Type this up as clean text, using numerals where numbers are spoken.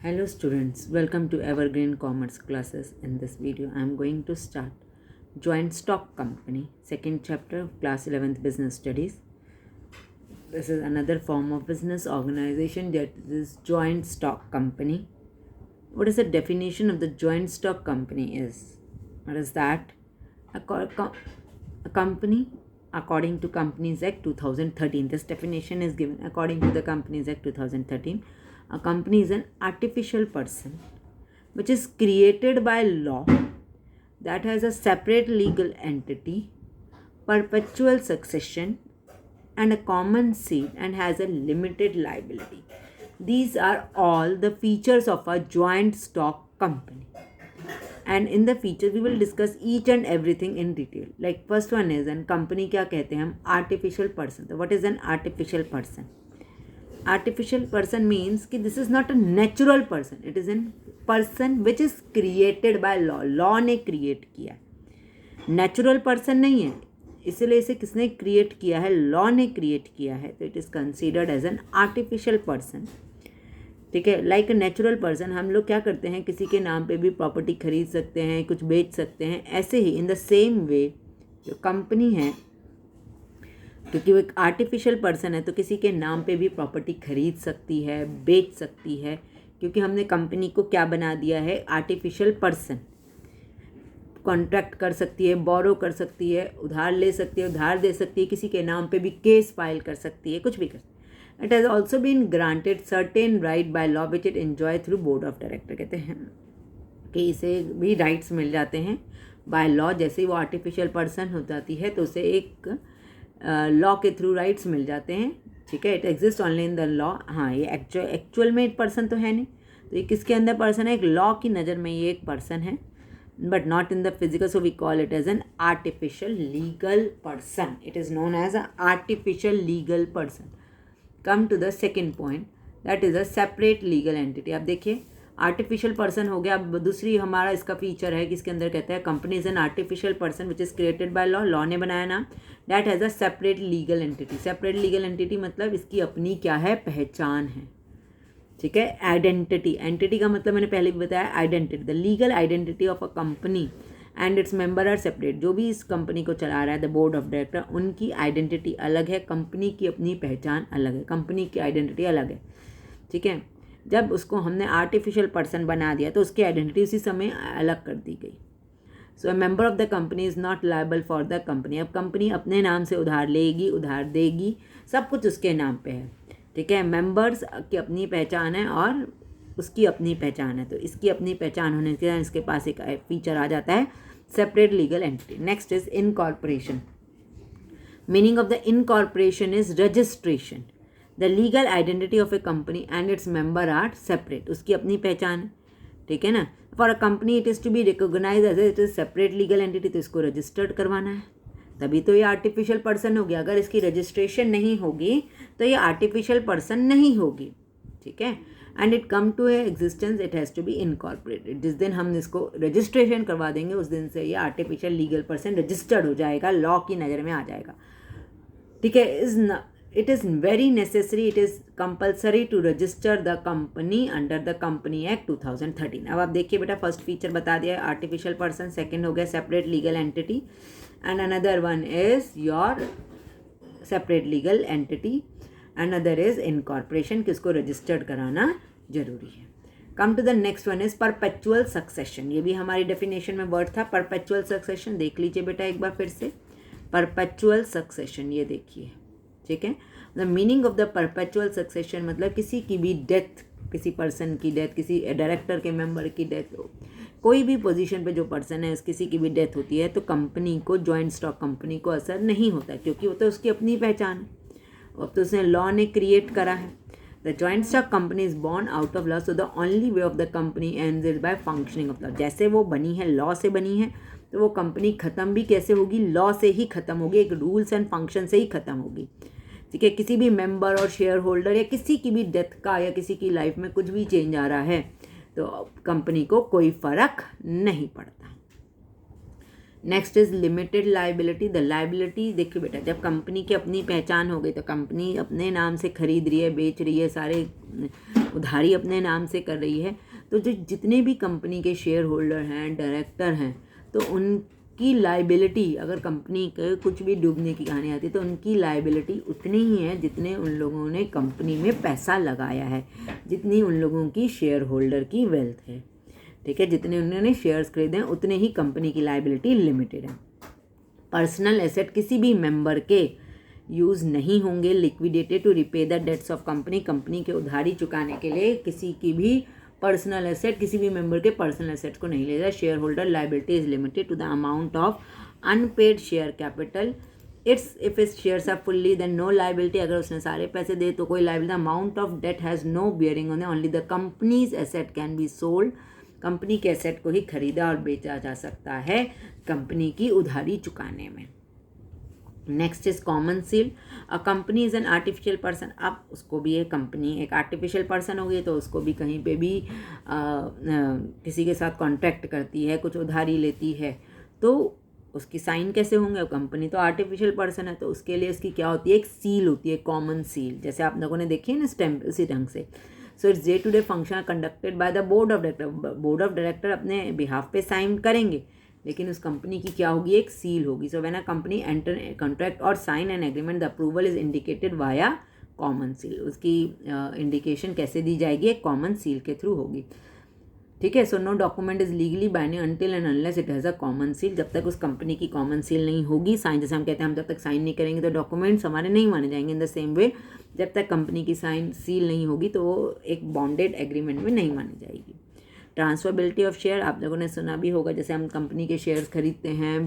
Hello students, welcome to Evergreen Commerce classes. In this video, I am going to start Joint Stock Company, second chapter of class 11th Business Studies. This is another form of business organization that is Joint Stock Company. What is the definition of the Joint Stock Company is? What is that? A company according to Companies Act 2013. This definition is given according to the Companies Act 2013. A company is an artificial person which is created by law that has a separate legal entity, perpetual succession, and a common seat and has a limited liability. These are all the features of a joint stock company. And in the feature we will discuss each and everything in detail. Like first one is, and company क्या कहते हैं हम, artificial person. So what is an artificial person? Artificial person means कि this is not a natural person. It is a person which is created by law. Law ने create किया. Natural person नहीं है, इसलिए इसे किसने create किया है? Law ने create किया है. तो it is considered as an artificial person. ठीक है. लाइक नेचुरल पर्सन हम लोग क्या करते हैं, किसी के नाम पे भी प्रॉपर्टी खरीद सकते हैं, कुछ बेच सकते हैं. ऐसे ही इन द सेम वे जो कंपनी है, क्योंकि वो एक आर्टिफिशियल पर्सन है तो किसी के नाम पे भी प्रॉपर्टी खरीद सकती है, बेच सकती है, क्योंकि हमने कंपनी को क्या बना दिया है? Artificial person. कॉन्ट्रैक्ट कर सकती है, बोरो कर सकती है, उधार ले सकती है, उधार दे सकती है, किसी के नाम पे भी केस फाइल कर सकती है, कुछ भी कर सकती है. It has also been granted certain right by law which it enjoy through board of director. कहते हैं कि इसे भी राइट्स मिल जाते हैं बाय लॉ. जैसे ही वो आर्टिफिशियल पर्सन हो जाती है तो उसे एक लॉ के थ्रू राइट्स मिल जाते हैं. ठीक है. It exist only in the law. हाँ, ये एक्चुअल में एक पर्सन तो है नहीं, तो ये किसके अंदर पर्सन है? एक लॉ की नज़र में ये एक पर्सन है, but not in the physical. So we call it as an artificial legal person. It is known as a artificial legal person. Come to the second point, that is a separate legal entity. अब देखिए, artificial person हो गया. अब दूसरी हमारा इसका feature है कि इसके अंदर कहते हैं company is an artificial person which is created by law. Law ने बनाया ना. That has a separate legal entity. Separate legal entity मतलब इसकी अपनी क्या है? पहचान है. ठीक है. आइडेंटिटी. एंटिटी का मतलब मैंने पहले भी बताया, identity. The legal identity of a company and its member are separate. जो भी इस कंपनी को चला रहा है, द बोर्ड ऑफ डायरेक्टर, उनकी आइडेंटिटी अलग है, कंपनी की अपनी पहचान अलग है, कंपनी की आइडेंटिटी अलग है. ठीक है. जब उसको हमने आर्टिफिशियल पर्सन बना दिया तो उसकी आइडेंटिटी उसी समय अलग कर दी गई. So a member of the company is not liable for the company. अब कंपनी अपने नाम से उधार लेगी, उधार देगी, सब कुछ उसके नाम पे है. ठीक है. मेंबर्स की अपनी पहचान है और उसकी अपनी पहचान है. तो इसकी अपनी पहचान होने के कारण इसके पास एक फीचर आ जाता है, separate legal entity. Next is incorporation. Meaning of the incorporation is registration. The legal identity of a company and its member are separate. उसकी अपनी पहचान है. ठीक है ना. For a company it is to be recognise as it is separate legal entity. तो इसको registered करवाना है, तभी तो ये आर्टिफिशियल पर्सन होगी. अगर इसकी रजिस्ट्रेशन नहीं होगी तो ये आर्टिफिशियल पर्सन नहीं होगी. ठीक है. And it come to existence, it has to be incorporated. जिस दिन हम इसको रजिस्ट्रेशन करवा देंगे उस दिन से ये आर्टिफिशियल लीगल पर्सन रजिस्टर्ड हो जाएगा, लॉ की नज़र में आ जाएगा. ठीक है. It is very necessary, it is compulsory to register the company under the company act 2013. अब आप देखिए बेटा, फर्स्ट फीचर बता दिया है आर्टिफिशियल पर्सन, सेकेंड हो गया separate legal entity, and another one is your separate legal entity, another is incorporation, किसको रजिस्टर्ड कराना जरूरी है. Come to the next one is perpetual succession. ये भी हमारी डेफिनेशन में वर्ड था, परपेचुअल सक्सेशन. देख लीजिए बेटा एक बार फिर से, परपेचुअल सक्सेशन ये देखिए. ठीक है. The meaning of the perpetual succession मतलब किसी की भी डेथ, किसी पर्सन की डेथ, किसी डायरेक्टर के मेंबर की डेथ, कोई भी पोजीशन पे जो पर्सन है किसी की भी डेथ होती है तो कंपनी को, जॉइंट स्टॉक कंपनी को असर नहीं होता, क्योंकि वो तो उसकी अपनी पहचान है. अब तो उसने लॉ ने क्रिएट करा है. The joint stock company is born out of law, so the only way of the company ends is by functioning of law. जैसे वो बनी है, लॉ से बनी है, तो वो कंपनी ख़त्म भी कैसे होगी? लॉ से ही ख़त्म होगी, एक रूल्स एंड फंक्शन से ही ख़त्म होगी. ठीक है. किसी भी मेंबर और शेयर होल्डर या किसी की भी डेथ का या किसी की लाइफ में कुछ भी चेंज आ रहा है तो कंपनी को कोई फ़र्क नहीं पड़ता. Next is limited liability. The liability देखिए बेटा, जब कंपनी की अपनी पहचान हो गई तो कंपनी अपने नाम से खरीद रही है, बेच रही है, सारे उधारी अपने नाम से कर रही है, तो जो जितने भी कंपनी के शेयर होल्डर हैं, डायरेक्टर हैं, तो उनकी लाइबिलिटी, अगर कंपनी के कुछ भी डूबने की कहानी आती है तो उनकी लाइबिलिटी उतनी ही है जितने उन लोगों ने कंपनी में पैसा लगाया है, जितनी उन लोगों की शेयर होल्डर की वेल्थ है। ठीक है, जितने उन्होंने शेयर्स खरीदे हैं उतने ही कंपनी की लाइबिलिटी लिमिटेड है। पर्सनल एसेट किसी भी मेंबर के यूज़ नहीं होंगे liquidated to repay the debts of company. Company के उधारी चुकाने के लिए किसी की भी पर्सनल एसेट, किसी भी मेंबर के पर्सनल एसेट को नहीं ले जाए। Share holder liability is limited to the amount of unpaid share capital. If is shares are fully then no liability. अगर उसने सारे पैसे दे तो कोई liability. Amount of debt has no bearing on only the company's asset can be sold. Company के asset को ही खरीदा और बेचा जा सकता है कंपनी की उधारी चुकाने में। Next is common seal. A company is an artificial person. अब उसको भी एक कंपनी एक आर्टिफिशियल पर्सन होगी तो उसको भी कहीं पे भी किसी के साथ कॉन्ट्रैक्ट करती है, कुछ उधारी लेती है, तो उसकी साइन कैसे होंगे? अब कंपनी तो आर्टिफिशियल पर्सन है तो उसके लिए उसकी क्या होती है? एक सील होती है, कॉमन सील, जैसे आप लोगों ने देखी है ना स्टैम्प, उसी ढंग से। So its day to day function conducted by the board of director. Board of director अपने बिहाफ पे साइन करेंगे, लेकिन उस कंपनी की क्या होगी? एक सील होगी। So when a company enter contract और sign an agreement the approval is indicated via common seal. उसकी इंडिकेशन कैसे दी जाएगी? एक कॉमन सील के थ्रू होगी। ठीक है, so no document is legally binding until and unless it has a common seal. जब तक उस कंपनी की कॉमन सील नहीं होगी, साइन, जैसे हम कहते हैं हम जब तक साइन नहीं करेंगे तो डॉक्यूमेंट्स हमारे नहीं माने जाएंगे। इन द सेम वे जब तक कंपनी की साइन सील नहीं होगी तो वो एक बॉन्डेड एग्रीमेंट में नहीं मानी जाएगी। ट्रांसफरेबिलिटी ऑफ शेयर, आप लोगों ने सुना भी होगा, जैसे हम कंपनी के शेयर्स खरीदते हैं,